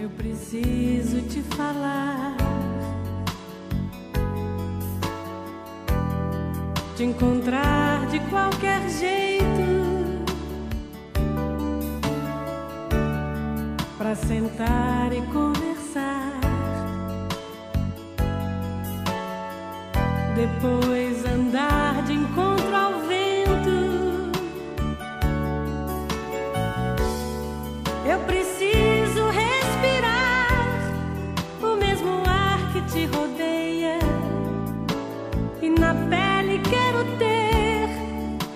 Eu preciso te falar, te encontrar de qualquer jeito, pra sentar e conversar, depois andar de encontro ao vento. Eu preciso respirar o mesmo ar que te rodeia, e na pele quero ter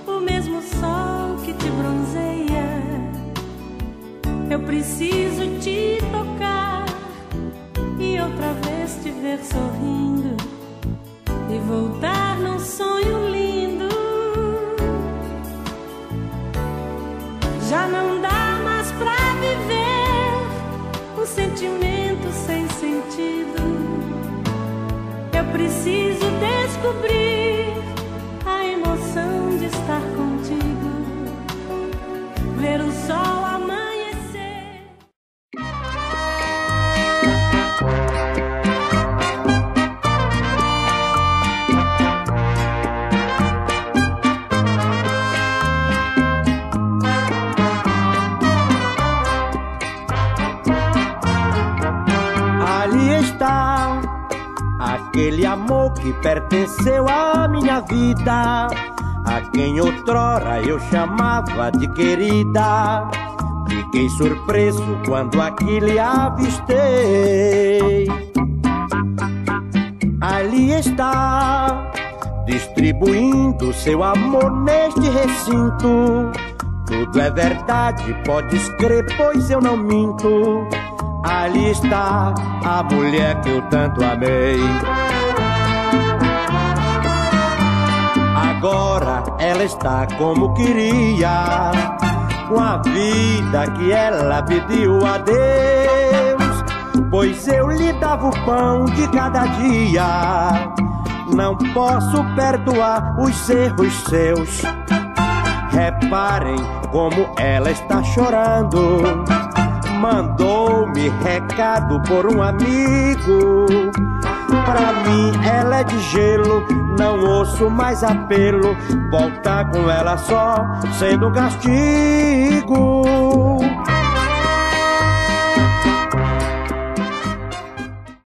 o mesmo sol que te bronzeia. Eu preciso te tocar e outra vez te ver sorrindo e voltar num sonho lindo. Já não dá mais pra viver um sentimento sem sentido. Eu preciso descobrir a emoção de estar contigo, ver o sol amanhecer. Ali está aquele amor que pertenceu à minha vida, a quem outrora eu chamava de querida. Fiquei surpreso quando aqui lhe avistei. Ali está, distribuindo seu amor neste recinto. Tudo é verdade, podes crer, pois eu não minto. Ali está a mulher que eu tanto amei. Agora ela está como queria, com a vida que ela pediu a Deus, pois eu lhe dava o pão de cada dia. Não posso perdoar os erros seus. Reparem como ela está chorando. Mandou-me recado por um amigo. Pra mim ela é de gelo, não ouço mais apelo. Voltar com ela só sendo castigo.